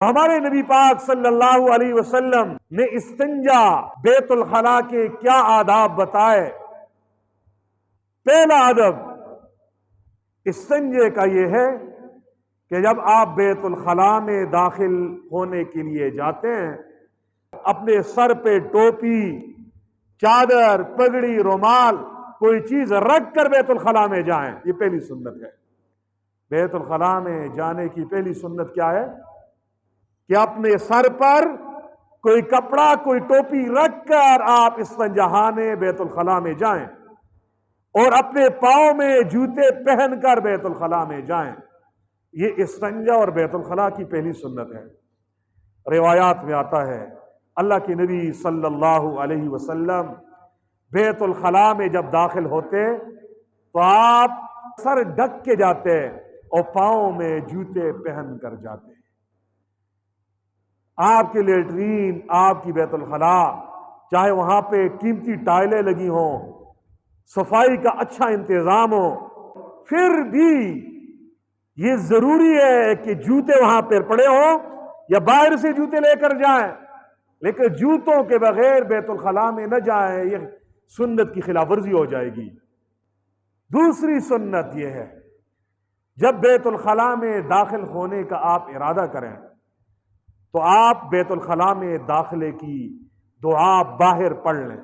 ہمارے نبی پاک صلی اللہ علیہ وسلم نے استنجا بیت الخلاء کے کیا آداب بتائے؟ پہلا ادب استنجے کا یہ ہے کہ جب آپ بیت الخلاء میں داخل ہونے کے لیے جاتے ہیں، اپنے سر پہ ٹوپی، چادر، پگڑی، رومال کوئی چیز رکھ کر بیت الخلاء میں جائیں۔ یہ پہلی سنت ہے۔ بیت الخلاء میں جانے کی پہلی سنت کیا ہے کہ اپنے سر پر کوئی کپڑا، کوئی ٹوپی رکھ کر آپ استنجانے بیت الخلاء میں جائیں، اور اپنے پاؤں میں جوتے پہن کر بیت الخلاء میں جائیں۔ یہ استنجا اور بیت الخلاء کی پہلی سنت ہے۔ روایات میں آتا ہے اللہ کے نبی صلی اللہ علیہ وسلم بیت الخلاء میں جب داخل ہوتے تو آپ سر ڈھک کے جاتے اور پاؤں میں جوتے پہن کر جاتے۔ آپ کے لیٹرین، آپ کی بیت الخلاء، چاہے وہاں پہ قیمتی ٹائلیں لگی ہوں، صفائی کا اچھا انتظام ہو، پھر بھی یہ ضروری ہے کہ جوتے وہاں پہ پڑے ہوں یا باہر سے جوتے لے کر جائیں، لیکن جوتوں کے بغیر بیت الخلاء میں نہ جائیں، یہ سنت کی خلاف ورزی ہو جائے گی۔ دوسری سنت یہ ہے جب بیت الخلاء میں داخل ہونے کا آپ ارادہ کریں تو آپ بیت الخلاء میں داخلے کی دعا باہر پڑھ لیں۔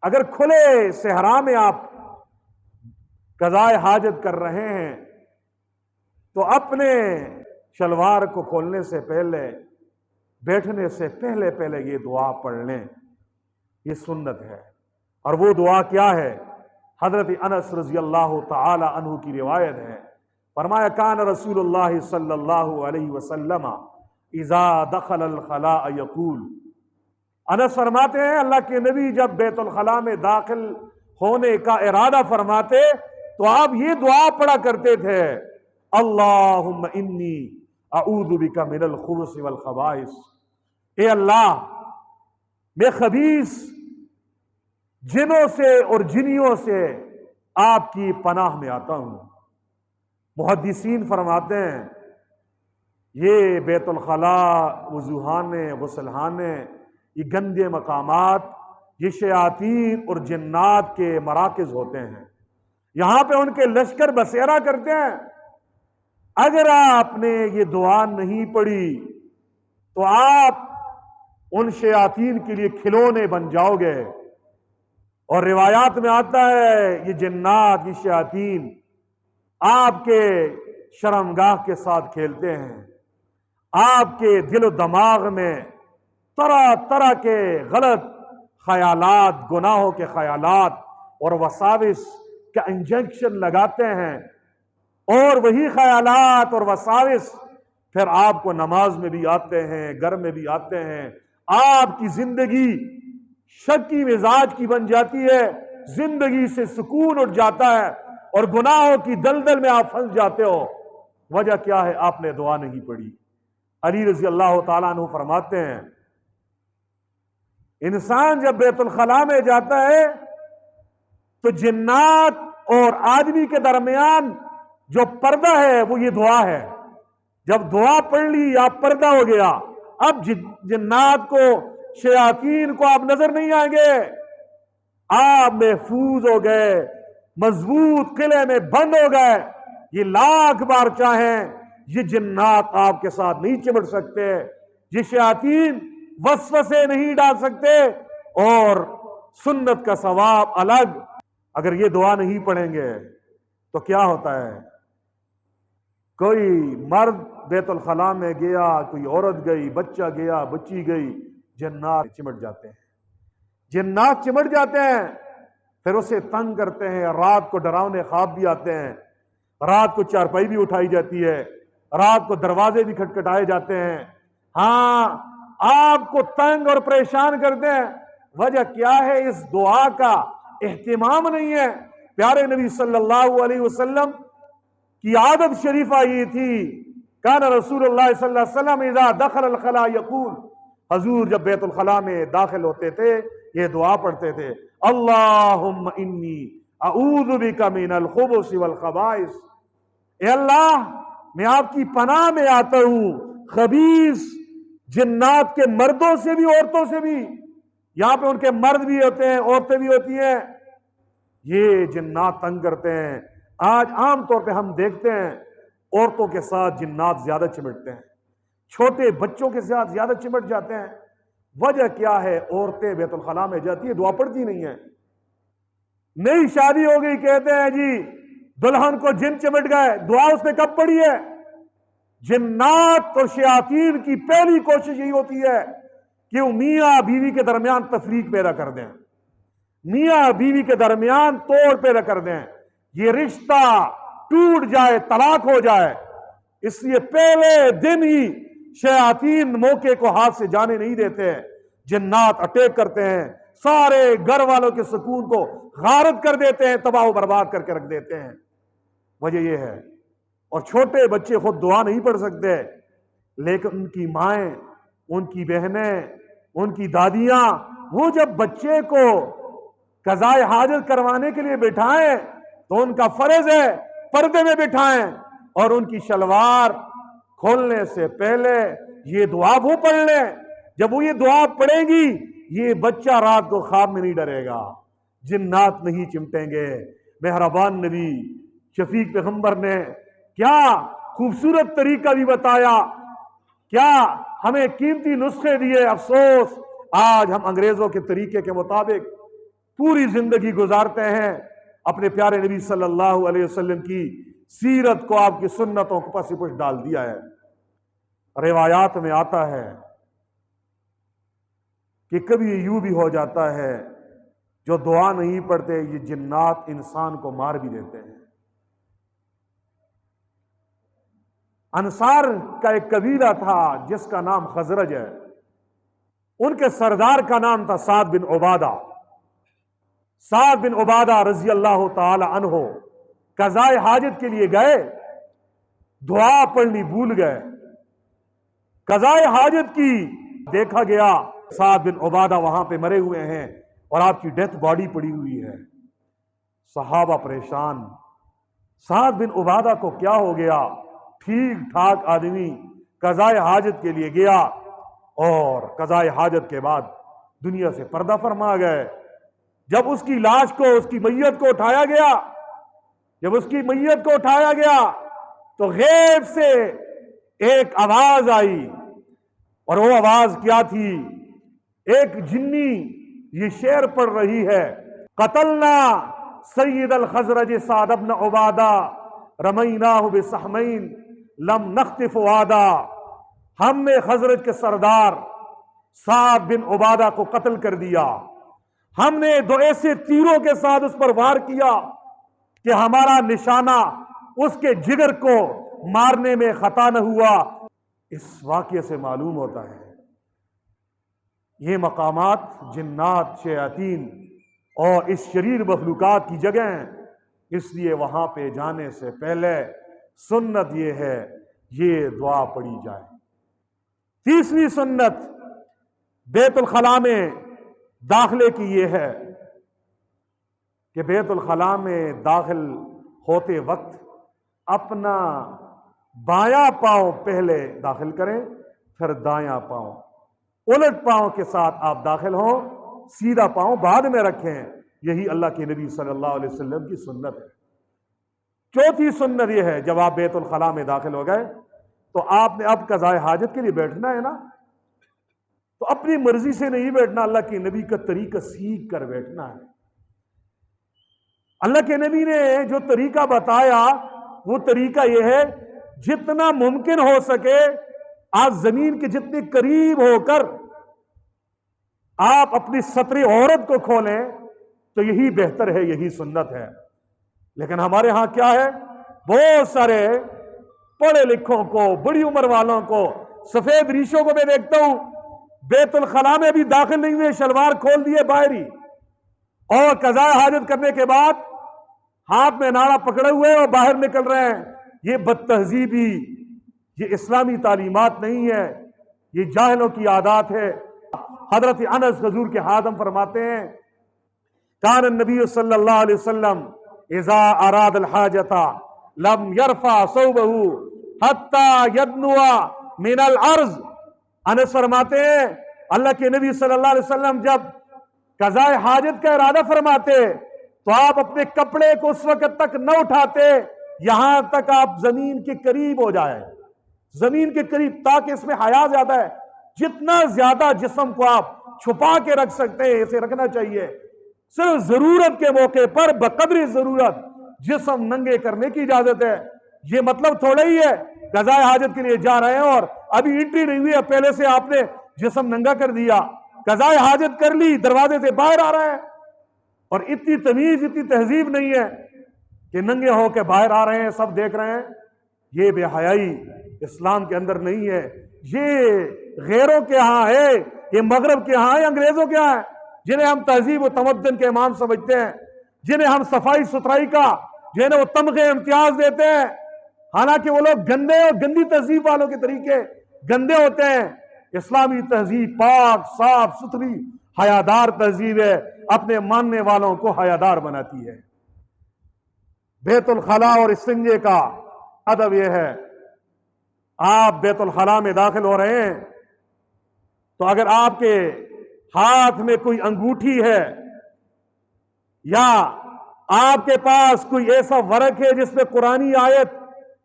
اگر کھلے صحرا میں آپ قضائے حاجت کر رہے ہیں تو اپنے شلوار کو کھولنے سے پہلے، بیٹھنے سے پہلے یہ دعا پڑھ لیں۔ یہ سنت ہے۔ اور وہ دعا کیا ہے؟ حضرت انس رضی اللہ تعالی عنہ کی روایت ہے، فرمایا کان رسول اللہ صلی اللہ علیہ وسلم اذا دخل الخلاء یقول، انس فرماتے ہیں اللہ کے نبی جب بیت الخلاء میں داخل ہونے کا ارادہ فرماتے تو آپ یہ دعا پڑھا کرتے تھے، اللہم انی اعوذ بک من الخبث والخبائث، اے اللہ میں خبیث جنوں سے اور جنیوں سے آپ کی پناہ میں آتا ہوں۔ محدثین فرماتے ہیں یہ بیت الخلاء، وضوخانے، غسلخانے، یہ گندے مقامات، یہ شیاطین اور جنات کے مراکز ہوتے ہیں، یہاں پہ ان کے لشکر بسیرا کرتے ہیں۔ اگر آپ نے یہ دعا نہیں پڑھی تو آپ ان شیاطین کے لیے کھلونے بن جاؤ گے، اور روایات میں آتا ہے یہ جنات، یہ شیاطین آپ کے شرمگاہ کے ساتھ کھیلتے ہیں، آپ کے دل و دماغ میں طرح طرح کے غلط خیالات، گناہوں کے خیالات اور وساوس کا انجیکشن لگاتے ہیں، اور وہی خیالات اور وساوس پھر آپ کو نماز میں بھی آتے ہیں، گھر میں بھی آتے ہیں، آپ کی زندگی شکی مزاج کی بن جاتی ہے، زندگی سے سکون اٹھ جاتا ہے اور گناہوں کی دلدل میں آپ پھنس جاتے ہو۔ وجہ کیا ہے؟ آپ نے دعا نہیں پڑھی۔ علی رضی اللہ تعالیٰ عنہ فرماتے ہیں انسان جب بیت الخلاء میں جاتا ہے تو جنات اور آدمی کے درمیان جو پردہ ہے وہ یہ دعا ہے۔ جب دعا پڑھ لی آپ پردہ ہو گیا، اب جنات کو، شیاطین کو آپ نظر نہیں آئیں گے، آپ محفوظ ہو گئے، مضبوط قلعے میں بند ہو گئے۔ یہ لاکھ بار چاہیں یہ جنات آپ کے ساتھ نہیں چمٹ سکتے، یہ شیاطین وسوسے نہیں ڈال سکتے، اور سنت کا ثواب الگ۔ اگر یہ دعا نہیں پڑھیں گے تو کیا ہوتا ہے؟ کوئی مرد بیت الخلاء میں گیا، کوئی عورت گئی، بچہ گیا، بچی گئی، جنات چمٹ جاتے ہیں، جنات چمٹ جاتے ہیں، پھر اسے تنگ کرتے ہیں، رات کو ڈراؤنے خواب بھی آتے ہیں، رات کو چارپائی بھی اٹھائی جاتی ہے، رات کو دروازے بھی کھٹکھٹائے جاتے ہیں، ہاں آپ کو تنگ اور پریشان کرتے ہیں۔ وجہ کیا ہے؟ اس دعا کا اہتمام نہیں ہے۔ پیارے نبی صلی اللہ علیہ وسلم کی عادت شریفہ یہ تھی، کان رسول اللہ صلی اللہ علیہ وسلم اذا دخل الخلاء یقول، حضور جب بیت الخلاء میں داخل ہوتے تھے یہ دعا پڑھتے تھے، اللہم انی اعوذ بک من الخبث والخبائث، اے اللہ میں آپ کی پناہ میں آتا ہوں خبیث جنات کے مردوں سے بھی عورتوں سے بھی، یہاں پہ ان کے مرد بھی ہوتے ہیں عورتیں بھی ہوتی ہیں، یہ جنات تنگ کرتے ہیں۔ آج عام طور پہ ہم دیکھتے ہیں عورتوں کے ساتھ جنات زیادہ چمٹتے ہیں، چھوٹے بچوں کے ساتھ زیادہ چمٹ جاتے ہیں۔ وجہ کیا ہے؟ عورتیں بیت الخلاء میں جاتی ہیں، دعا پڑھتی نہیں ہیں۔ نئی شادی ہو گئی، کہتے ہیں جی دلہن کو جن چمٹ گئے، دعا اس نے کب پڑھی ہے؟ جنات اور شیاطین کی پہلی کوشش یہی ہوتی ہے کہ وہ میاں بیوی کے درمیان تفریق پیدا کر دیں، میاں بیوی کے درمیان توڑ پیدا کر دیں، یہ رشتہ ٹوٹ جائے، طلاق ہو جائے۔ اس لیے پہلے دن ہی شیاطین موقع کو ہاتھ سے جانے نہیں دیتے، جنات اٹیک کرتے ہیں، سارے گھر والوں کے سکون کو غارت کر دیتے ہیں، تباہ و برباد کر کے رکھ دیتے ہیں۔ وجہ یہ ہے۔ اور چھوٹے بچے خود دعا نہیں پڑھ سکتے، لیکن ان کی مائیں، ان کی بہنیں، ان کی دادیاں، وہ جب بچے کو قضاء حاجت کروانے کے لیے بٹھائیں تو ان کا فرض ہے پردے میں بٹھائیں، اور ان کی شلوار کھولنے سے پہلے یہ دعا وہ پڑھ لیں۔ جب وہ یہ دعا پڑھیں گی، یہ بچہ رات کو خواب میں نہیں ڈرے گا، جنات نہیں چمٹیں گے۔ مہربان نبی شفیق پیغمبر نے کیا خوبصورت طریقہ بھی بتایا، کیا ہمیں قیمتی نسخے دیے۔ افسوس آج ہم انگریزوں کے طریقے کے مطابق پوری زندگی گزارتے ہیں، اپنے پیارے نبی صلی اللہ علیہ وسلم کی سیرت کو، آپ کی سنتوں کو پس پش ڈال دیا ہے۔ روایات میں آتا ہے کہ کبھی یوں بھی ہو جاتا ہے جو دعا نہیں پڑھتے یہ جنات انسان کو مار بھی دیتے ہیں۔ انصار کا ایک قبیلہ تھا جس کا نام خزرج ہے، ان کے سردار کا نام تھا سعد بن عبادہ۔ سعد بن عبادہ رضی اللہ تعالی عنہ قضاء حاجت کے لیے گئے، دعا پڑھنی بھول گئے، قضاء حاجت کی، دیکھا گیا سعد بن عبادہ وہاں پہ مرے ہوئے ہیں اور آپ کی ڈیتھ باڈی پڑی ہوئی ہے۔ صحابہ پریشان، سعد بن عبادہ کو کیا ہو گیا؟ ٹھیک ٹھاک آدمی قضاء حاجت کے لیے گیا اور قضاء حاجت کے بعد دنیا سے پردہ فرما گئے۔ جب اس کی لاش کو، اس کی میت کو اٹھایا گیا، جب اس کی میت کو اٹھایا گیا تو غیب سے ایک آواز آئی، اور وہ آواز کیا تھی؟ ایک جنی یہ شعر پڑھ رہی ہے، قتلنا سید الخزرج سعد بن عبادہ رمیناہ بسہمین لم نخطف وعدہ، ہم نے خزرج کے سردار سعد بن عبادہ کو قتل کر دیا، ہم نے دو ایسے تیروں کے ساتھ اس پر وار کیا کہ ہمارا نشانہ اس کے جگر کو مارنے میں خطا نہ ہوا۔ اس واقعے سے معلوم ہوتا ہے یہ مقامات جنات، شیاطین اور اس شریر مخلوقات کی جگہ ہیں، اس لیے وہاں پہ جانے سے پہلے سنت یہ ہے یہ دعا پڑھی جائے۔ تیسری سنت بیت الخلاء میں داخلے کی یہ ہے کہ بیت الخلاء میں داخل ہوتے وقت اپنا بایاں پاؤں پہلے داخل کریں، پھر دایاں پاؤں، الٹ پاؤں کے ساتھ آپ داخل ہوں، سیدھا پاؤں بعد میں رکھیں۔ یہی اللہ کے نبی صلی اللہ علیہ وسلم کی سنت ہے۔ چوتھی سنت یہ ہے جب آپ بیت الخلاء میں داخل ہو گئے تو آپ نے اب قضاء حاجت کے لیے بیٹھنا ہے نا، تو اپنی مرضی سے نہیں بیٹھنا، اللہ کے نبی کا طریقہ سیکھ کر بیٹھنا ہے۔ اللہ کے نبی نے جو طریقہ بتایا وہ طریقہ یہ ہے جتنا ممکن ہو سکے آپ زمین کے جتنے قریب ہو کر آپ اپنی ستر عورت کو کھولیں تو یہی بہتر ہے، یہی سنت ہے۔ لیکن ہمارے ہاں کیا ہے، بہت سارے پڑھے لکھوں کو، بڑی عمر والوں کو، سفید ریشوں کو میں دیکھتا ہوں بیت الخلاء میں بھی داخل نہیں ہوئے، شلوار کھول دیے باہر ہی، اور قضاء حاجت کرنے کے بعد ہاتھ میں نعرہ پکڑے ہوئے اور باہر نکل رہے ہیں۔ یہ بد تہذیبی، یہ اسلامی تعلیمات نہیں ہے، یہ جاہلوں کی عادات ہے۔ حضرت انس حضور کے خادم فرماتے ہیں کان النبی صلی اللہ علیہ وسلم اذا اراد الحاجۃ لم يرفع ثوبه حتى يدنو من الارض. انس فرماتے ہیں اللہ کے نبی صلی اللہ علیہ وسلم جب قضاء حاجت کا ارادہ فرماتے تو آپ اپنے کپڑے کو اس وقت تک نہ اٹھاتے یہاں تک آپ زمین کے قریب ہو جائے، زمین کے قریب، تاکہ اس میں حیا زیادہ ہے. جتنا زیادہ جسم کو آپ چھپا کے رکھ سکتے ہیں اسے رکھنا چاہیے. صرف ضرورت کے موقع پر بقدر ضرورت جسم ننگے کرنے کی اجازت ہے. یہ مطلب تھوڑا ہی ہے قضاء حاجت کے لیے جا رہے ہیں اور ابھی انٹری نہیں ہوئی ہے، پہلے سے آپ نے جسم ننگا کر دیا، قضاء حاجت کر لی، دروازے سے باہر آ رہا ہے اور اتنی تمیز اتنی تہذیب نہیں ہے کہ ننگے ہو کے باہر آ رہے ہیں، سب دیکھ رہے ہیں. یہ بے حیائی اسلام کے اندر نہیں ہے. یہ غیروں کے ہاں ہے، یہ مغرب کے ہاں ہے، انگریزوں کے ہاں ہے، جنہیں ہم تہذیب و تمدن کے امام سمجھتے ہیں، جنہیں ہم صفائی ستھرائی کا جنہیں وہ تمغے امتیاز دیتے ہیں. حالانکہ وہ لوگ گندے اور گندی تہذیب والوں کے طریقے گندے ہوتے ہیں. اسلامی تہذیب پاک صاف ستھری حیادار تہذیب ہے، اپنے ماننے والوں کو حیادار بناتی ہے. بیت الخلاء اور استنجے کا ادب یہ ہے، آپ بیت الخلاء میں داخل ہو رہے ہیں تو اگر آپ کے ہاتھ میں کوئی انگوٹھی ہے یا آپ کے پاس کوئی ایسا ورق ہے جس میں قرآنی آیت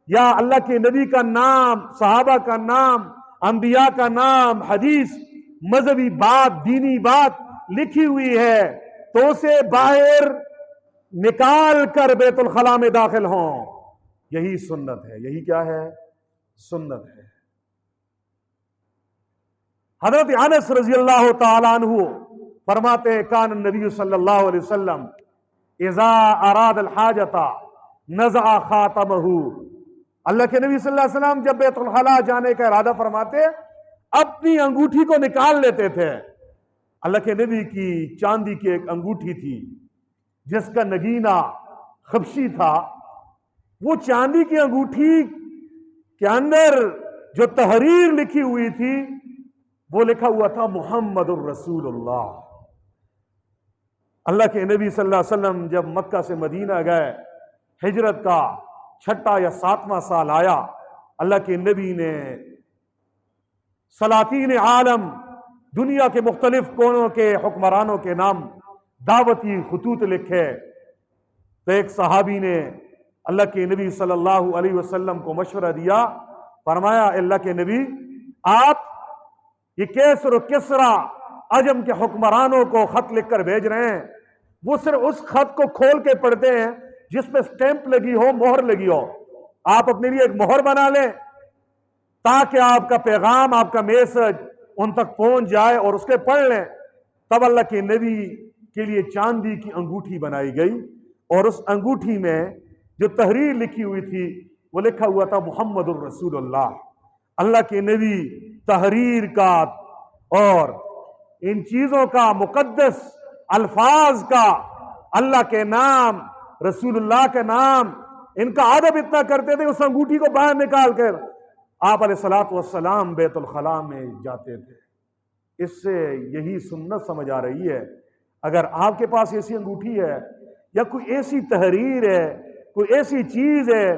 یا اللہ کے نبی کا نام، صحابہ کا نام، انبیاء کا نام، حدیث، مذہبی بات، دینی بات لکھی ہوئی ہے تو اسے باہر نکال کر بیت الخلاء میں داخل ہوں. یہی سنت ہے. یہی کیا ہے؟ سنت ہے. حضرت انس رضی اللہ تعالیٰ عنہ فرماتے ہیں کان النبی صلی اللہ علیہ وسلم اذا اراد الحاجت نزع خاتمہ. اللہ کے نبی صلی اللہ علیہ وسلم جب بیت الخلاء جانے کا ارادہ فرماتے اپنی انگوٹھی کو نکال لیتے تھے. اللہ کے نبی کی چاندی کی ایک انگوٹھی تھی جس کا نگینہ خبشی تھا. وہ چاندی کی انگوٹھی کے اندر جو تحریر لکھی ہوئی تھی وہ لکھا ہوا تھا محمد الرسول اللہ. اللہ کے نبی صلی اللہ علیہ وسلم جب مکہ سے مدینہ گئے، ہجرت کا 6واں یا 7واں سال آیا، اللہ کے نبی نے سلاطین عالم، دنیا کے مختلف کونوں کے حکمرانوں کے نام دعوتی خطوط لکھے. تو ایک صحابی نے اللہ کے نبی صلی اللہ علیہ وسلم کو مشورہ دیا، فرمایا اللہ کے نبی آپ یہ کیسر و کسرا عجم کے حکمرانوں کو خط لکھ کر بھیج رہے ہیں، وہ صرف اس خط کو کھول کے پڑھتے ہیں جس پہ سٹیمپ لگی ہو، مہر لگی ہو. آپ اپنے لیے ایک مہر بنا لیں تاکہ آپ کا پیغام، آپ کا میسج ان تک پہنچ جائے اور اس کے پڑھ لیں. تب اللہ کے نبی کے لیے چاندی کی انگوٹھی بنائی گئی اور اس انگوٹھی میں جو تحریر لکھی ہوئی تھی وہ لکھا ہوا تھا محمد الرسول اللہ. اللہ کے نبی تحریر کا اور ان چیزوں کا، مقدس الفاظ کا، اللہ کے نام، رسول اللہ کے نام، ان کا ادب اتنا کرتے تھے. اس انگوٹھی کو باہر نکال کر آپ علیہ الصلوۃ والسلام بیت الخلاء میں جاتے تھے. اس سے یہی سنت سمجھ آ رہی ہے. اگر آپ کے پاس ایسی انگوٹھی ہے یا کوئی ایسی تحریر ہے، کوئی ایسی چیز ہے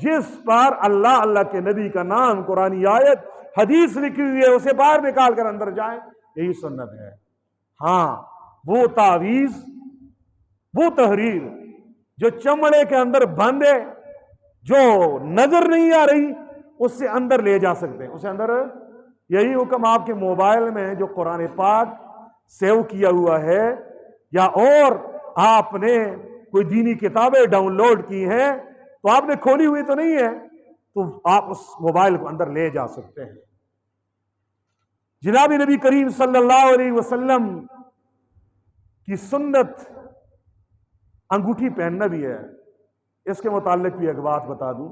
جس پر اللہ کے نبی کا نام، قرآنی آیت، حدیث لکھی ہوئی ہے، اسے باہر نکال کر اندر جائیں، یہی سنت ہے. ہاں وہ تعویذ، وہ تحریر جو چمڑے کے اندر بند ہے، جو نظر نہیں آ رہی، اس سے اندر لے جا سکتے ہیں. اسے اندر، یہی حکم آپ کے موبائل میں جو قرآن پاک سیو کیا ہوا ہے یا اور آپ نے کوئی دینی کتابیں ڈاؤن لوڈ کی ہیں تو آپ نے کھولی ہوئی تو نہیں ہے، تو آپ اس موبائل کو اندر لے جا سکتے ہیں. جناب نبی کریم صلی اللہ علیہ وسلم کی سنت انگوٹھی پہننا بھی ہے. اس کے متعلق بھی ایک بات بتا دوں.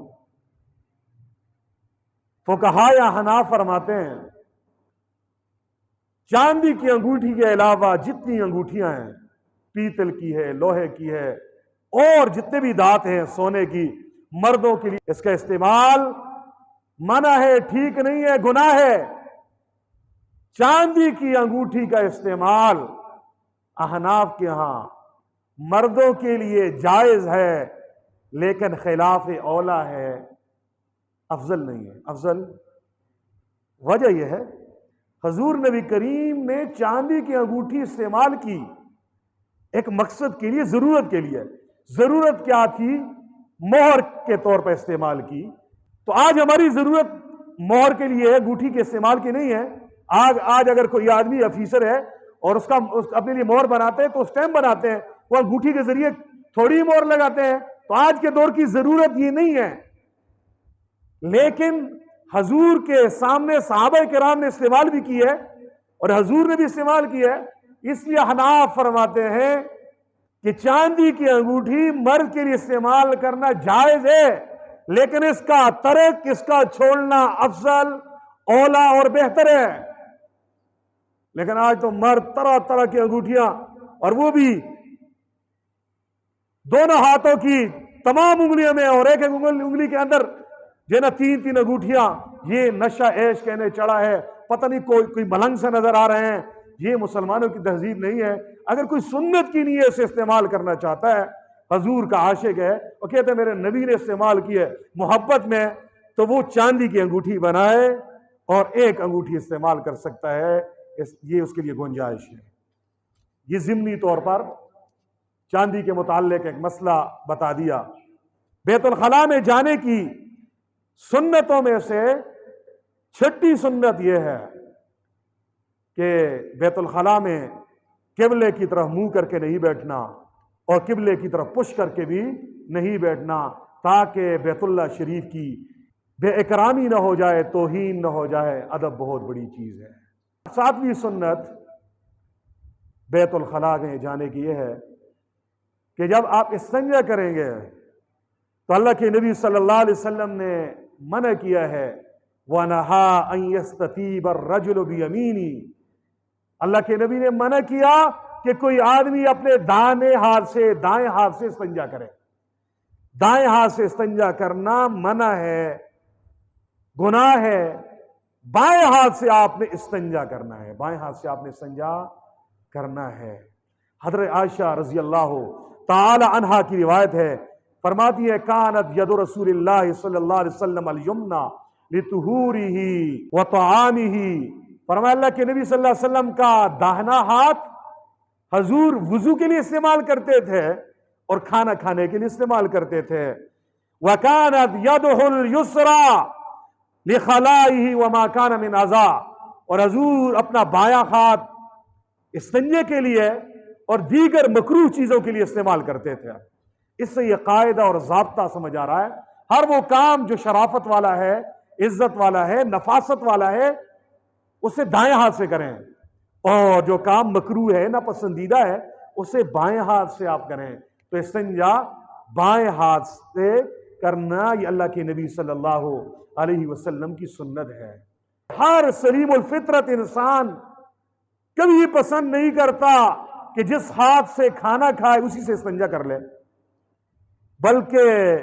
فقہاء یا حناف فرماتے ہیں چاندی کی انگوٹھی کے علاوہ جتنی انگوٹھیاں ہیں، پیتل کی ہے، لوہے کی ہے، اور جتنے بھی دھات ہیں سونے کی، مردوں کے لیے اس کا استعمال منع ہے، ٹھیک نہیں ہے، گناہ ہے. چاندی کی انگوٹھی کا استعمال احناف کے ہاں مردوں کے لیے جائز ہے، لیکن خلاف اولا ہے، افضل نہیں ہے. افضل وجہ یہ ہے حضور نبی کریم نے چاندی کی انگوٹھی استعمال کی ایک مقصد کے لیے، ضرورت کے لیے۔ ضرورت کیا تھی؟ مہر کے طور پر استعمال کی۔ تو آج ہماری ضرورت مہر کے لیے ہے، انگوٹھی کے استعمال کی نہیں ہے۔ آج اگر کوئی آدمی افیسر ہے اور اس اپنے لیے مہر بناتے ہیں تو اسٹیمپ بناتے ہیں، وہ انگوٹھی کے ذریعے تھوڑی مہر لگاتے ہیں۔ تو آج کے دور کی ضرورت یہ نہیں ہے، لیکن حضور کے سامنے صحابہ کرام نے استعمال بھی کی ہے اور حضور نے بھی استعمال کی ہے۔ اس لیے حناف فرماتے ہیں کہ چاندی کی انگوٹھی مرد کے لیے استعمال کرنا جائز ہے، لیکن اس کا ترک، اس کا چھوڑنا افضل، اولا اور بہتر ہے۔ لیکن آج تو مرد طرح طرح کی انگوٹھیاں، اور وہ بھی دونوں ہاتھوں کی تمام انگلیوں میں، اور ایک انگلی کے اندر جو نا تین تین انگوٹھیاں، یہ نشہ عیش کہنے چڑھا ہے۔ پتہ نہیں کوئی ملنگ سے نظر آ رہے ہیں۔ یہ مسلمانوں کی تہذیب نہیں ہے۔ اگر کوئی سنت کی نیت سے استعمال کرنا چاہتا ہے، حضور کا عاشق ہے، وہ کہتے ہیں میرے نبی نے استعمال کی ہے محبت میں، تو وہ چاندی کی انگوٹھی بنائے اور ایک انگوٹھی استعمال کر سکتا ہے، یہ اس کے لیے گنجائش ہے۔ یہ ضمنی طور پر چاندی کے متعلق ایک مسئلہ بتا دیا۔ بیت الخلاء میں جانے کی سنتوں میں سے چھٹی سنت یہ ہے کہ بیت الخلاء میں قبلے کی طرف منہ کر کے نہیں بیٹھنا اور قبلے کی طرف پش کر کے بھی نہیں بیٹھنا، تاکہ بیت اللہ شریف کی بے اکرامی نہ ہو جائے، توہین نہ ہو جائے۔ ادب بہت بڑی چیز ہے۔ ساتویں سنت بیت الخلاء میں جانے کی یہ ہے کہ جب آپ استنجا کریں گے تو اللہ کے نبی صلی اللہ علیہ وسلم نے منع کیا ہے، وَنَهَا أَن يَسْتَتِيبَ الرَّجُلُ بِيَمِينِهِ، اللہ کے نبی نے منع کیا کہ کوئی آدمی اپنے دائیں ہاتھ سے استنجا کرے۔ دائیں ہاتھ سے استنجا کرنا منع ہے، گناہ ہے۔ بائیں ہاتھ سے آپ نے استنجا کرنا ہے، بائیں ہاتھ سے آپ نے استنجا کرنا ہے۔ حضرت عائشہ رضی اللہ تعالی عنہا کی روایت ہے، فرماتی ہے کانت ید رسول اللہ صلی اللہ علیہ وسلم الیمنا لطہورہ وطعامہ، فرمایا اللہ کے نبی صلی اللہ علیہ وسلم کا داہنا ہاتھ حضور وضو کے لیے استعمال کرتے تھے اور کھانا کھانے کے لیے استعمال کرتے تھے۔ وکانت یدہ الیسری لخلائہ وما کان من اذی، اور حضور اپنا بایاں ہاتھ استنجے کے لیے اور دیگر مکروہ چیزوں کے لیے استعمال کرتے تھے۔ اس سے یہ قاعدہ اور ضابطہ سمجھ آ رہا ہے، ہر وہ کام جو شرافت والا ہے، عزت والا ہے، نفاست والا ہے، اسے دائیں ہاتھ سے کریں، اور جو کام مکروہ ہے، ناپسندیدہ ہے، اسے بائیں ہاتھ سے آپ کریں۔ تو استنجا بائیں ہاتھ سے کرنا یہ اللہ کے نبی صلی اللہ علیہ وسلم کی سنت ہے۔ ہر سلیم الفطرت انسان کبھی پسند نہیں کرتا کہ جس ہاتھ سے کھانا کھائے اسی سے استنجا کر لے، بلکہ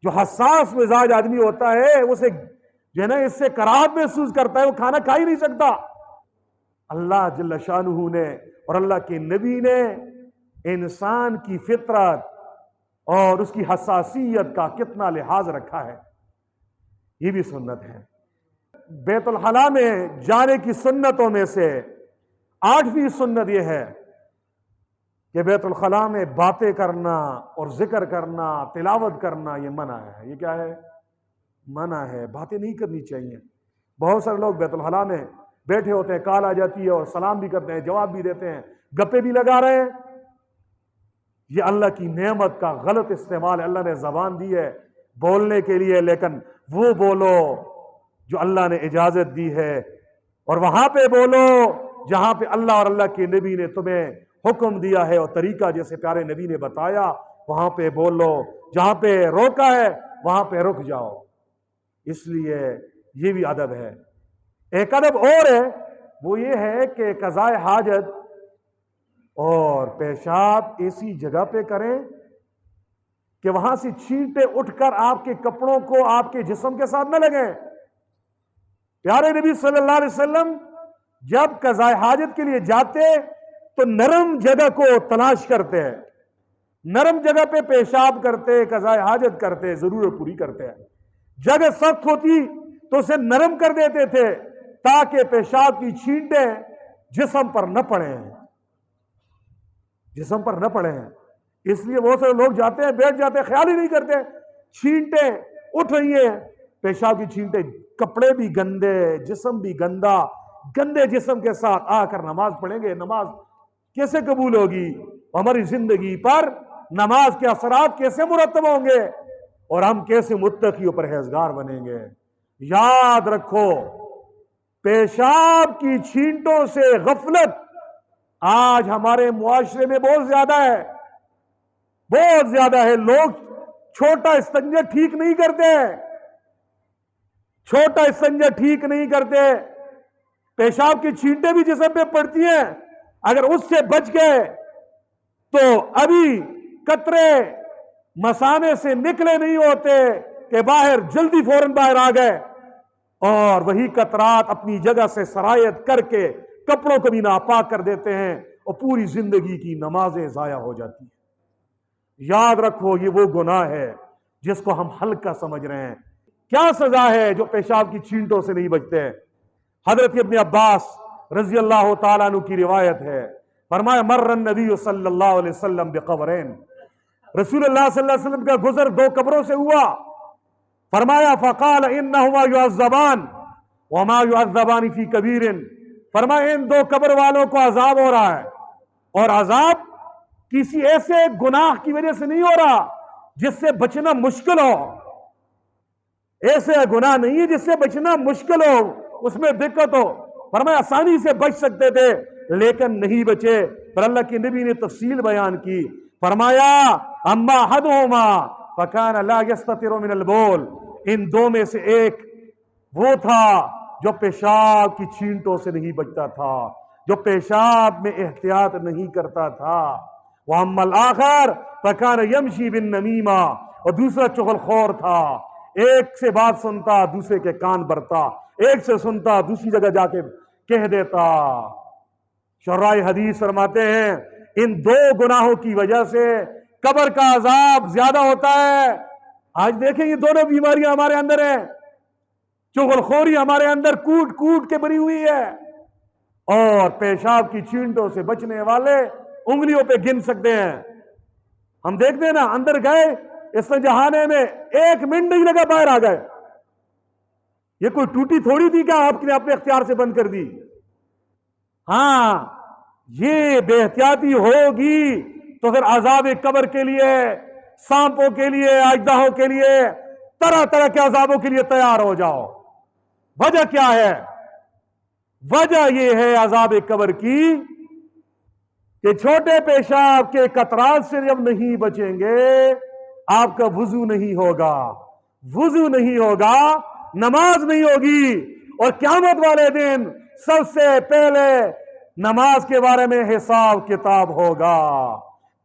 جو حساس مزاج آدمی ہوتا ہے اسے جو ہے نا اس سے کراہت محسوس کرتا ہے، وہ کھانا کھا ہی نہیں سکتا۔ اللہ جل شانہ نے اور اللہ کے نبی نے انسان کی فطرت اور اس کی حساسیت کا کتنا لحاظ رکھا ہے، یہ بھی سنت ہے۔ بیت الخلاء میں جانے کی سنتوں میں سے 8ویں سنت یہ ہے کہ بیت الخلاء میں باتیں کرنا اور ذکر کرنا، تلاوت کرنا یہ منع ہے۔ یہ کیا ہے؟ منع ہے، باتیں نہیں کرنی چاہیے۔ بہت سارے لوگ بیت الخلاء میں بیٹھے ہوتے ہیں، کال آ جاتی ہے اور سلام بھی کرتے ہیں، جواب بھی دیتے ہیں، گپے بھی لگا رہے ہیں۔ یہ اللہ کی نعمت کا غلط استعمال ہے۔ اللہ نے زبان دی ہے بولنے کے لیے، لیکن وہ بولو جو اللہ نے اجازت دی ہے، اور وہاں پہ بولو جہاں پہ اللہ اور اللہ کے نبی نے تمہیں حکم دیا ہے، اور طریقہ جیسے پیارے نبی نے بتایا وہاں پہ بولو، جہاں پہ روکا ہے وہاں پہ رک جاؤ۔ اس لیے یہ بھی ادب ہے۔ ایک ادب اور ہے، وہ یہ ہے کہ قضاء حاجت اور پیشاب ایسی جگہ پہ کریں کہ وہاں سے چھینٹے اٹھ کر آپ کے کپڑوں کو آپ کے جسم کے ساتھ نہ لگیں۔ پیارے نبی صلی اللہ علیہ وسلم جب قضاء حاجت کے لیے جاتے تو نرم جگہ کو تلاش کرتے ہیں، نرم جگہ پہ پیشاب کرتے، قضاء حاجت کرتے، ضرورت پوری کرتے ہیں۔ جگہ سخت ہوتی تو اسے نرم کر دیتے تھے تاکہ پیشاب کی چھینٹیں جسم پر نہ پڑیں، جسم پر نہ پڑیں۔ اس لیے بہت سارے لوگ جاتے ہیں، بیٹھ جاتے ہیں، خیال ہی نہیں کرتے چھینٹیں اٹھ رہی ہیں، پیشاب کی چھینٹیں، کپڑے بھی گندے، جسم بھی گندا، گندے جسم کے ساتھ آ کر نماز پڑھیں گے، نماز کیسے قبول ہوگی؟ ہماری زندگی پر نماز کے اثرات کیسے مرتب ہوں گے اور ہم کیسے متقی و پرہیزگار بنیں گے؟ یاد رکھو، پیشاب کی چھینٹوں سے غفلت آج ہمارے معاشرے میں بہت زیادہ ہے، بہت زیادہ ہے۔ لوگ چھوٹا استنجا ٹھیک نہیں کرتے، چھوٹا استنجا ٹھیک نہیں کرتے، پیشاب کی چھینٹیں بھی جسم پہ پڑتی ہیں، اگر اس سے بچ گئے تو ابھی قطرے مثانے سے نکلے نہیں ہوتے کہ باہر جلدی فوراً باہر آ گئے، اور وہی قطرات اپنی جگہ سے سرایت کر کے کپڑوں کو بھی ناپاک کر دیتے ہیں اور پوری زندگی کی نمازیں ضائع ہو جاتی ہیں۔ یاد رکھو، یہ وہ گناہ ہے جس کو ہم ہلکا سمجھ رہے ہیں۔ کیا سزا ہے جو پیشاب کی چھینٹوں سے نہیں بچتے؟ حضرت ابن عباس رضی اللہ تعالیٰ عنہ کی روایت ہے، فرمایا مر النبی صلی اللہ علیہ وسلم بقبرین، رسول اللہ صلی اللہ علیہ وسلم کا گزر دو قبروں سے ہوا، فرمایا فقال انہما یعذبان وما یعذبان فی کبیر، فرمایا ان دو قبر والوں کو عذاب ہو رہا ہے، اور عذاب کسی ایسے گناہ کی وجہ سے نہیں ہو رہا جس سے بچنا مشکل ہو، ایسے گناہ نہیں ہے جس سے بچنا مشکل ہو، اس میں دقت ہو۔ فرمایا آسانی سے بچ سکتے تھے لیکن نہیں بچے، پر اللہ کے نبی نے تفصیل بیان کی، فرمایا اما احدہما فکان لا یستتر من البول، ان دو میں سے ایک وہ تھا جو پیشاب کی چھینٹوں سے نہیں بچتا تھا، جو پیشاب میں احتیاط نہیں کرتا تھا، وَأَمَّا الْآخَرُ فَكَانَ يَمْشِي بِالنَّمِيمَةِ، اور دوسرا چغل خور تھا، ایک سے بات سنتا دوسرے کے کان بھرتا، ایک سے سنتا دوسری جگہ جا کے کہہ دیتا۔ شراح حدیث فرماتے ہیں ان دو گناہوں کی وجہ سے قبر کا عذاب زیادہ ہوتا ہے۔ آج دیکھیں یہ دونوں بیماریاں ہمارے اندر ہیں، چغل خوری ہمارے اندر کوٹ کوٹ کے بری ہوئی ہے، اور پیشاب کی چھینٹوں سے بچنے والے انگلیوں پہ گن سکتے ہیں۔ ہم دیکھتے ہیں نا، اندر گئے استنجاخانے میں 1 منٹ نہیں لگا باہر آ گئے، یہ کوئی ٹوٹی تھوڑی تھی کیا آپ نے اپنے اختیار سے بند کر دی؟ ہاں، یہ بے احتیاطی ہوگی تو پھر عذاب قبر کے لیے، سانپوں کے لیے، اژدہوں کے لیے، طرح طرح کے عذابوں کے لیے تیار ہو جاؤ۔ وجہ کیا ہے؟ وجہ یہ ہے عذاب قبر کی کہ چھوٹے پیشاب کے قطرات سے جب نہیں بچیں گے آپ کا وضو نہیں ہوگا، وضو نہیں ہوگا، نماز نہیں ہوگی، اور قیامت والے دن سب سے پہلے نماز کے بارے میں حساب کتاب ہوگا،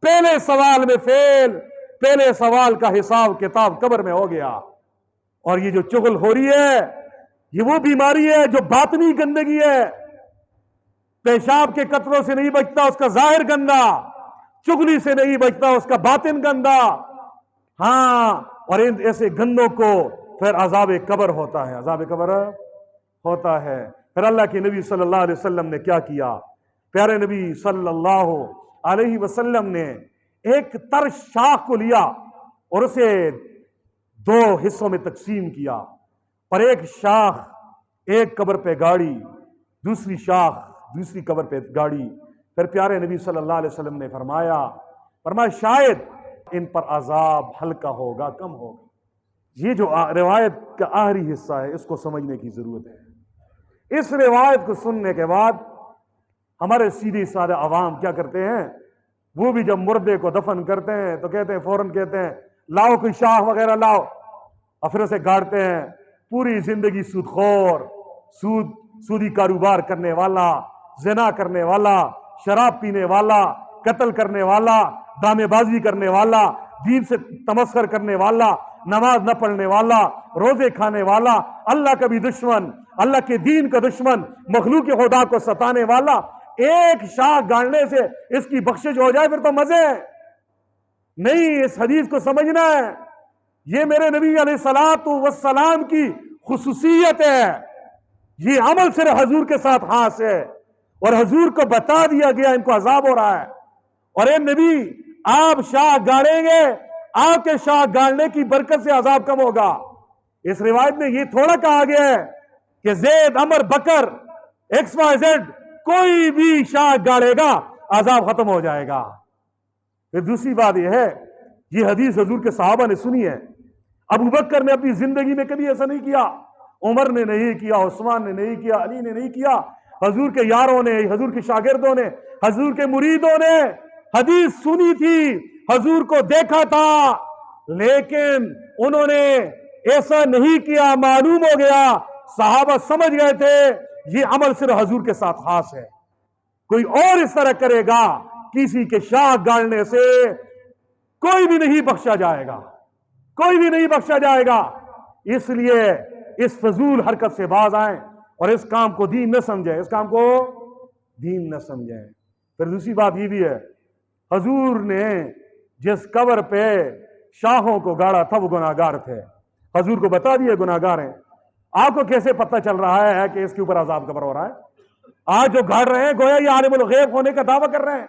پہلے سوال میں فیل، پہلے سوال کا حساب کتاب قبر میں ہو گیا۔ اور یہ جو چغل ہو رہی ہے یہ وہ بیماری ہے جو باطنی گندگی ہے، پیشاب کے قطروں سے نہیں بچتا اس کا ظاہر گندا، چغلی سے نہیں بچتا اس کا باطن گندا۔ ہاں، اور ان ایسے گندوں کو پھر عذاب قبر ہوتا ہے، عذاب قبر ہوتا ہے۔ پھر اللہ کے نبی صلی اللہ علیہ وسلم نے کیا کیا؟ پیارے نبی صلی اللہ علیہ وسلم نے ایک تر شاخ کو لیا اور اسے 2 حصوں میں تقسیم کیا، اور ایک شاخ ایک قبر پہ گاڑی، دوسری شاخ دوسری قبر پہ گاڑی۔ پھر پیارے نبی صلی اللہ علیہ وسلم نے فرمایا شاید ان پر عذاب ہلکا ہوگا، کم ہوگا۔ یہ جو روایت کا آخری حصہ ہے اس کو سمجھنے کی ضرورت ہے۔ اس روایت کو سننے کے بعد ہمارے سیدھے سادہ عوام کیا کرتے ہیں؟ وہ بھی جب مردے کو دفن کرتے ہیں تو کہتے ہیں، فوراً کہتے ہیں لاؤ کوئی شاخ وغیرہ لاؤ، اور پھر اسے گاڑتے ہیں۔ پوری زندگی سود خور، سودی کاروبار کرنے والا، زنا کرنے والا، شراب پینے والا، قتل کرنے والا، دامے بازی کرنے والا، دین سے تمسخر کرنے والا، نماز نہ پڑھنے والا، روزے کھانے والا، اللہ کا بھی دشمن، اللہ کے دین کا دشمن، مخلوق خدا کو ستانے والا، ایک شاخ گاڑنے سے اس کی بخشش ہو جائے پھر تو مزے ہیں۔ نہیں، اس حدیث کو سمجھنا ہے، یہ میرے نبی علیہ الصلوۃ والسلام کی خصوصیت ہے، یہ عمل صرف حضور کے ساتھ خاص ہے، اور حضور کو بتا دیا گیا ان کو عذاب ہو رہا ہے، اور اے نبی آپ شاہ گاڑیں گے، آپ کے شاہ گاڑنے کی برکت سے عذاب کم ہوگا۔ اس روایت میں یہ تھوڑا کہا گیا ہے کہ زید، عمر، بکر، ایکس وائی زیڈ کوئی بھی شاہ گاڑے گا عذاب ختم ہو جائے گا۔ پھر دوسری بات یہ ہے، یہ حدیث حضور کے صحابہ نے سنی ہے۔ ابو بکر نے اپنی زندگی میں کبھی ایسا نہیں کیا، عمر نے نہیں کیا، عثمان نے نہیں کیا، علی نے نہیں کیا، حضور کے یاروں نے، حضور کے شاگردوں نے، حضور کے مریدوں نے حدیث سنی تھی، حضور کو دیکھا تھا، لیکن انہوں نے ایسا نہیں کیا۔ معلوم ہو گیا، صحابہ سمجھ گئے تھے یہ عمل صرف حضور کے ساتھ خاص ہے، کوئی اور اس طرح کرے گا کسی کے شاہ گاڑنے سے کوئی بھی نہیں بخشا جائے گا، کوئی بھی نہیں بخشا جائے گا۔ اس لیے اس فضول حرکت سے باز آئیں اور اس کام کو دین نہ سمجھیں، اس کام کو دین نہ سمجھیں۔ پھر دوسری بات یہ بھی ہے، حضور نے جس قبر پہ شاہوں کو گاڑا تھا وہ گناہگار تھے، حضور کو بتا دیے گناہگار ہیں۔ آپ کو کیسے پتہ چل رہا ہے کہ اس کے اوپر عذاب قبر ہو رہا ہے؟ آج جو گاڑ رہے ہیں گویا یہ عالم الغیب ہونے کا دعویٰ کر رہے ہیں،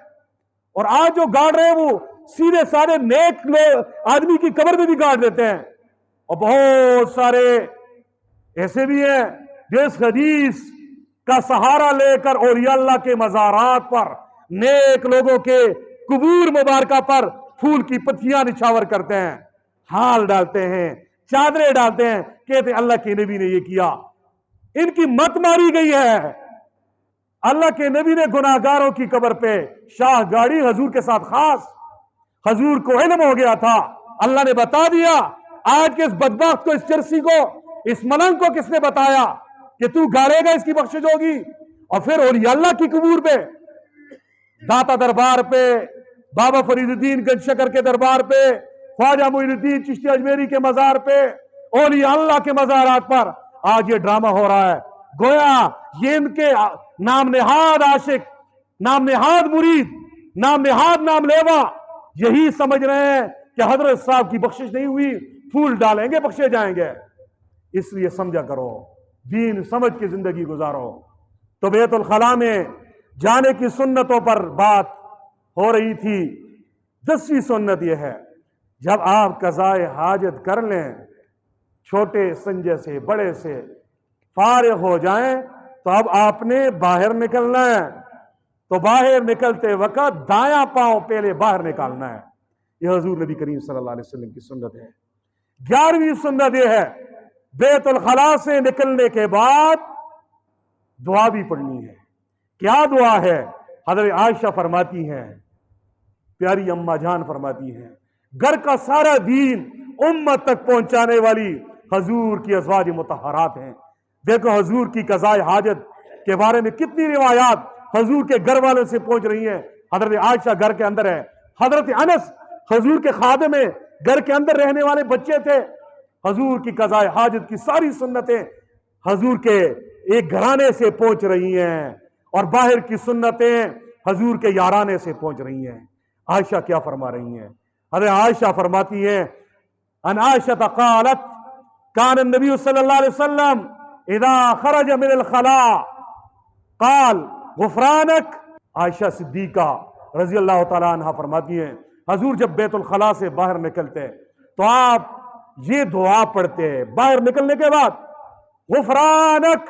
اور آج جو گاڑ رہے ہیں وہ سیدھے سارے نیک آدمی کی قبر میں بھی گاڑ دیتے ہیں، اور بہت سارے ایسے بھی ہیں جو اس حدیث کا سہارا لے کر اولیاء اللہ کے مزارات پر، نیک لوگوں کے قبور مبارکہ پر پھول کی پتیاں نچھاور کرتے ہیں، ہال ڈالتے ہیں، چادریں ڈالتے ہیں، کہتے ہیں اللہ کے نبی نے یہ کیا۔ ان کی مت ماری گئی ہے۔ اللہ کے نبی نے گناہگاروں کی قبر پہ شاہ گاڑی، حضور کے ساتھ خاص، حضور کو علم ہو گیا تھا، اللہ نے بتا دیا۔ آج کے اس بدبخت کو، اس چرسی کو، اس ملنگ کو کس نے بتایا کہ تو گاڑے گا اس کی بخشش ہوگی؟ اور پھر اولیاء اللہ کی قبور پہ، داتا دربار پہ، بابا فرید الدین گنج شکر کے دربار پہ، خواجہ معین الدین چشتی اجمیری کے مزار پہ، اولیاء اللہ کے مزارات پر آج یہ ڈرامہ ہو رہا ہے۔ گویا یہ ان کے نام نہاد عاشق، نام نہاد مرید، نام نہاد نام لیوا یہی سمجھ رہے ہیں کہ حضرت صاحب کی بخشش نہیں ہوئی، پھول ڈالیں گے بخشے جائیں گے۔ اس لیے سمجھا کرو، دین سمجھ کے زندگی گزارو۔ تو بیت الخلاء میں جانے کی سنتوں پر بات ہو رہی تھی۔ 10ویں سنت یہ ہے، جب آپ قضائے حاجت کر لیں، چھوٹے سنجے سے بڑے سے فارغ ہو جائیں، تو اب آپ نے باہر نکلنا ہے۔ تو باہر نکلتے وقت دایاں پاؤں پہلے باہر نکالنا ہے۔ یہ حضور نبی کریم صلی اللہ علیہ وسلم کی سنت ہے۔ 11ویں سنت یہ ہے، بیت الخلاء سے نکلنے کے بعد دعا بھی پڑھنی ہے۔ کیا دعا ہے؟ حضرت عائشہ فرماتی ہیں، پیاری اماں جان فرماتی ہیں، گھر کا سارا دین امت تک پہنچانے والی حضور کی ازواج مطہرات ہیں۔ دیکھو حضور کی قضائے حاجت کے بارے میں کتنی روایات حضور کے گھر والوں سے پہنچ رہی ہیں۔ حضرت عائشہ گھر کے اندر ہے، حضرت انس حضور کے خادم میں گھر کے اندر رہنے والے بچے تھے۔ حضور کی قضائے حاجت کی ساری سنتیں حضور کے ایک گھرانے سے پہنچ رہی ہیں، اور باہر کی سنتیں حضور کے یارانے سے پہنچ رہی ہیں۔ عائشہ کیا فرما رہی ہیں؟ حضرت عائشہ فرماتی ہیں، ان عائشہ قالت کان النبی صلی اللہ علیہ وسلم اذا خرج من الخلاء قال غفرانک۔ عائشہ صدیقہ رضی اللہ تعالیٰ عنہ فرماتی ہیں، حضور جب بیت الخلاء سے باہر نکلتے تو آپ یہ دعا پڑھتے باہر نکلنے کے بعد، غفرانک،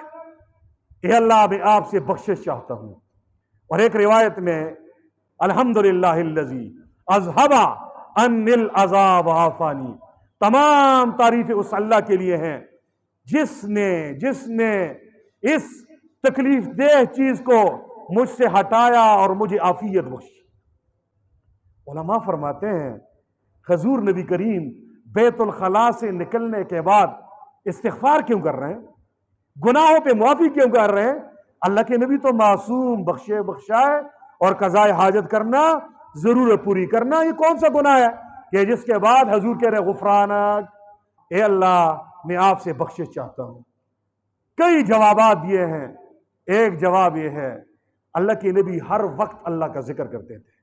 اے اللہ میں آپ سے بخشش چاہتا ہوں۔ اور ایک روایت میں الحمدللہ الذی اذھب عنی العذاب وعافانی، تمام تعریفیں اس اللہ کے لیے ہیں جس نے اس تکلیف دہ چیز کو مجھ سے ہٹایا اور مجھے عافیت بخشی۔ علماء فرماتے ہیں حضور نبی کریم بیت الخلاء سے نکلنے کے بعد استغفار کیوں کر رہے ہیں؟ گناہوں پہ معافی کیوں کر رہے ہیں؟ اللہ کے نبی تو معصوم، بخشے بخشائے، اور قضائے حاجت کرنا، ضرورت پوری کرنا، یہ کون سا گناہ ہے کہ جس کے بعد حضور کہہ رہے غفرانک، اے اللہ میں آپ سے بخشش چاہتا ہوں۔ کئی جوابات دیے ہیں۔ ایک جواب یہ ہے، اللہ کے نبی ہر وقت اللہ کا ذکر کرتے تھے،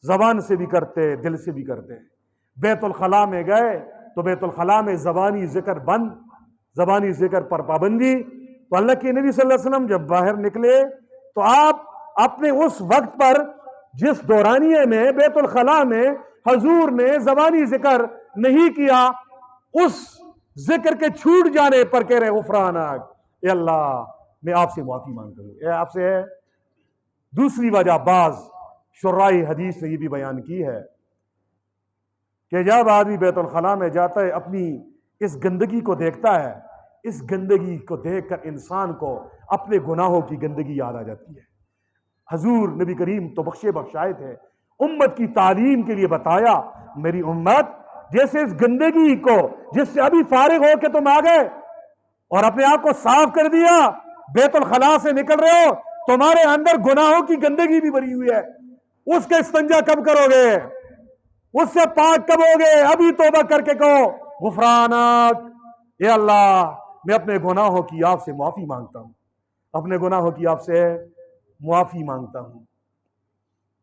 زبان سے بھی کرتے، دل سے بھی کرتے۔ بیت الخلاء میں گئے تو بیت الخلاء میں زبانی ذکر بند، زبانی ذکر پر پابندی. تو اللہ کے نبی صلی اللہ علیہ وسلم جب باہر نکلے تو آپ اپنے اس وقت پر جس دورانیے میں بیت الخلاء میں حضور نے زبانی ذکر نہیں کیا، اس ذکر کے چھوٹ جانے پر کہہ رہے غفرانک، اے اللہ میں آپ سے معافی مانگتا ہوں. اے آپ سے ہے. دوسری وجہ بعض شرائی حدیث نے یہ بھی بیان کی ہے کہ جب آدمی بیت الخلاء میں جاتا ہے اپنی اس گندگی کو دیکھتا ہے، اس گندگی کو دیکھ کر انسان کو اپنے گناہوں کی گندگی یاد آ جاتی ہے. حضور نبی کریم تو بخشے بخشائے تھے، امت کی تعلیم کے لیے بتایا میری امت جیسے اس گندگی کو جس سے ابھی فارغ ہو کے تم آ گئے اور اپنے آپ کو صاف کر دیا، بیت الخلاء سے نکل رہے ہو، تمہارے اندر گناہوں کی گندگی بھی بھری ہوئی ہے. اس کا استنجا کب کرو گے؟ اس سے پاک کب ہوگے؟ ابھی توبہ کر کے کہو غفرانک، اے اللہ میں اپنے گناہوں کی آپ سے معافی مانگتا ہوں، اپنے گناہوں کی آپ سے معافی مانگتا ہوں.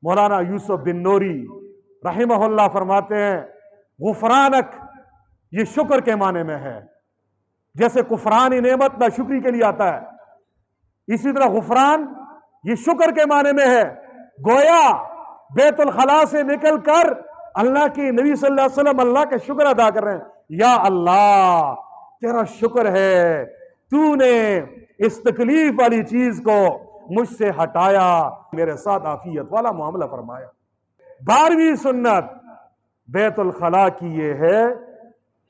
مولانا یوسف بن نوری رحمہ اللہ فرماتے ہیں غفرانک یہ شکر کے معنی میں ہے. جیسے کفران نعمت نہ شکری کے لیے آتا ہے، اسی طرح غفران یہ شکر کے معنی میں ہے. گویا بیت الخلاء سے نکل کر اللہ کے نبی صلی اللہ علیہ وسلم اللہ کا شکر ادا کر رہے ہیں. یا اللہ تیرا شکر ہے تو نے اس تکلیف والی چیز کو مجھ سے ہٹایا، میرے ساتھ عافیت والا معاملہ فرمایا. 12ویں سنت بیت الخلاء کی یہ ہے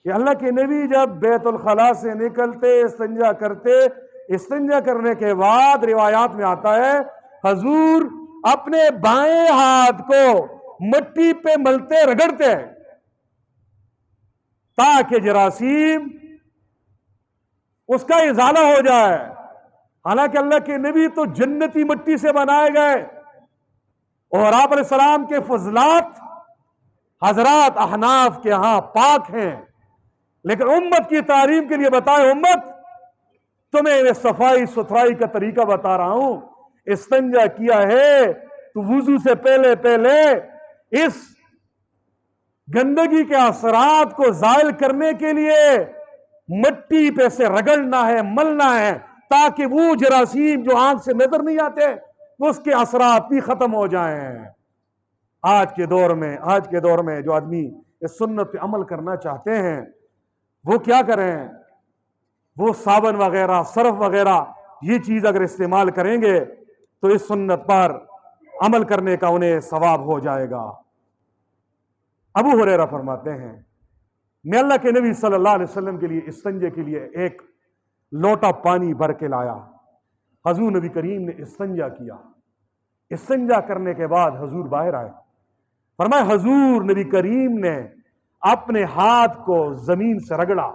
کہ اللہ کے نبی جب بیت الخلاء سے نکلتے استنجا کرتے، استنجا کرنے کے بعد روایات میں آتا ہے حضور اپنے بائیں ہاتھ کو مٹی پہ ملتے رگڑتے ہیں تاکہ جراثیم اس کا ازالہ ہو جائے. حالانکہ اللہ کے نبی تو جنتی مٹی سے بنائے گئے اور آپ علیہ السلام کے فضلات حضرات احناف کے ہاں پاک ہیں، لیکن امت کی تعلیم کے لیے بتائے امت تمہیں صفائی ستھرائی کا طریقہ بتا رہا ہوں. استنجا کیا ہے تو وضو سے پہلے پہلے اس گندگی کے اثرات کو زائل کرنے کے لیے مٹی پہ سے رگڑنا ہے، ملنا ہے، تاکہ وہ جراثیم جو آنکھ سے نظر نہیں آتے اس کے اثرات بھی ختم ہو جائیں. آج کے دور میں جو آدمی اس سنت پہ عمل کرنا چاہتے ہیں وہ کیا کریں؟ وہ صابن وغیرہ، سرف وغیرہ یہ چیز اگر استعمال کریں گے تو اس سنت پر عمل کرنے کا انہیں ثواب ہو جائے گا. ابو ہریرہ فرماتے ہیں میں اللہ کے نبی صلی اللہ علیہ وسلم کے لیے استنجے کے لیے ایک لوٹا پانی بھر کے لایا. حضور نبی کریم نے استنجا کیا. استنجا کرنے کے بعد حضور باہر آئے. فرمایا حضور نبی کریم نے اپنے ہاتھ کو زمین سے رگڑا،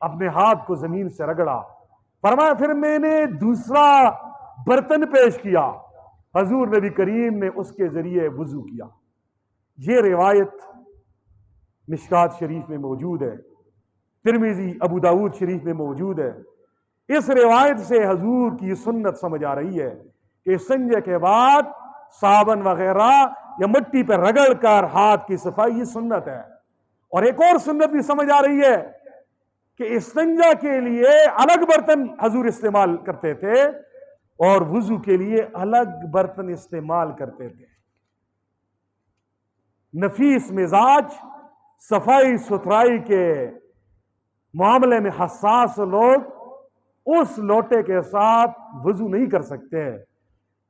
اپنے ہاتھ کو زمین سے رگڑا. فرمایا پھر میں نے دوسرا برتن پیش کیا، حضور نبی کریم نے اس کے ذریعے وضو کیا. یہ روایت مشکات شریف میں موجود ہے، ترمذی ابو داود شریف میں موجود ہے. اس روایت سے حضور کی سنت سمجھ آ رہی ہے کہ استنجے کے بعد صابن وغیرہ یا مٹی پہ رگڑ کر ہاتھ کی صفائی یہ سنت ہے. اور ایک اور سنت بھی سمجھ آ رہی ہے کہ استنجا کے لیے الگ برتن حضور استعمال کرتے تھے اور وضو کے لیے الگ برتن استعمال کرتے تھے. نفیس مزاج، صفائی ستھرائی کے معاملے میں حساس لوگ اس لوٹے کے ساتھ وضو نہیں کر سکتے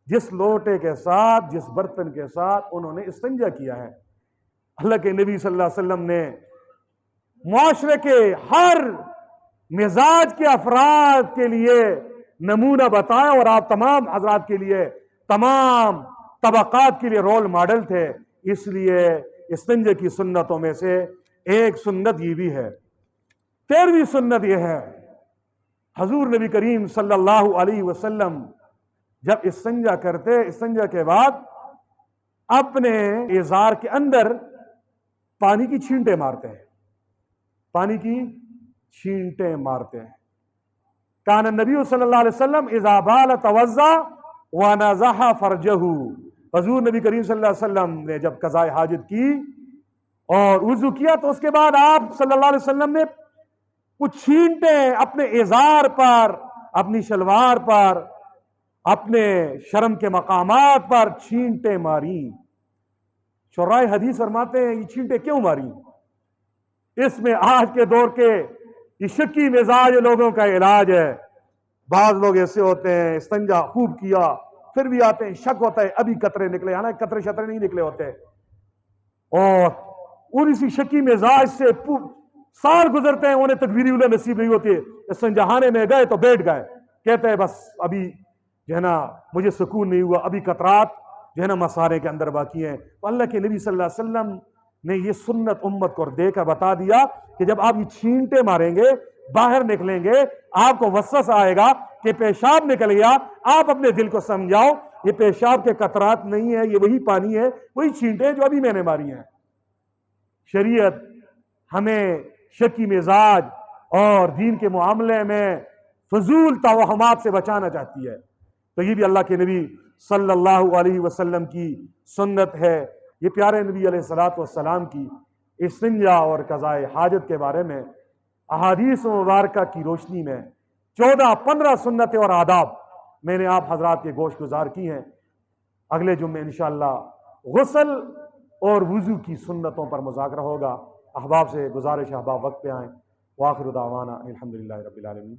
جس لوٹے کے ساتھ، جس برتن کے ساتھ انہوں نے استنجا کیا ہے. اللہ کے نبی صلی اللہ علیہ وسلم نے معاشرے کے ہر مزاج کے افراد کے لیے نمونہ بتایا اور آپ تمام حضرات کے لیے، تمام طبقات کے لیے رول ماڈل تھے. اس لیے استنجے کی سنتوں میں سے ایک سنت یہ بھی ہے. 13ویں سنت یہ ہے حضور نبی کریم صلی اللہ علیہ وسلم جب استنجا کرتے، استنجا کے بعد اپنے ازار کے اندر پانی کی چھینٹیں مارتے ہیں، پانی کی چھینٹیں مارتے ہیں. کان النبی صلی اللہ علیہ وسلم اذا بال توضا ونزح فرجہ. حضور نبی کریم صلی اللہ علیہ وسلم نے جب قضاء حاجت کی اور وضو کیا تو اس کے بعد آپ صلی اللہ علیہ وسلم نے کچھ چھینٹیں اپنے ازار پر، اپنی شلوار پر، اپنے شرم کے مقامات پر چھینٹیں ماری۔ شرائع حدیث فرماتے ہیں یہ چھینٹیں کیوں ماری؟ اس میں آج کے دور کے یہ شکی مزاج لوگوں کا علاج ہے۔ بعض لوگ ایسے ہوتے ہیں استنجا خوب کیا پھر بھی آتے ہیں، شک ہوتا ہے ابھی قطرے نکلے، حالانکہ قطرے شطرے نہیں نکلے ہوتے، اور اسی شکی مزاج سے سال گزرتے ہیں، انہیں تکبیر اولیٰ نصیب نہیں ہوتی ہے، استنجاخانے میں گئے تو بیٹھ گئے، کہتے ہیں بس ابھی جو ہے نا مجھے سکون نہیں ہوا، ابھی قطرات جو ہے نا مسارے کے اندر باقی ہیں۔ تو اللہ کے نبی صلی اللہ علیہ وسلم نے یہ سنت امت کو دے کر بتا دیا کہ جب آپ یہ چھینٹے ماریں گے، باہر نکلیں گے، آپ کو وسوسہ آئے گا کہ پیشاب نکل گیا، آپ اپنے دل کو سمجھاؤ یہ پیشاب کے قطرات نہیں ہے، یہ وہی پانی ہے، وہی چھینٹے ہیں جو ابھی میں نے ماری ہیں۔ شریعت ہمیں شکی مزاج اور دین کے معاملے میں فضول توہمات سے بچانا چاہتی ہے، تو یہ بھی اللہ کے نبی صلی اللہ علیہ وسلم کی سنت ہے۔ یہ پیارے نبی علیہ السلام کی استنجا اور قضاء حاجت کے بارے میں احادیث مبارکہ کی روشنی میں 14-15 سنتیں اور آداب میں نے آپ حضرات کے گوش گزار کی ہیں۔ اگلے جمعے انشاءاللہ غسل اور وضو کی سنتوں پر مذاکرہ ہوگا۔ احباب سے گزارش، احباب وقت پہ آئیں۔ وآخر دعوانا الحمدللہ رب العالمین۔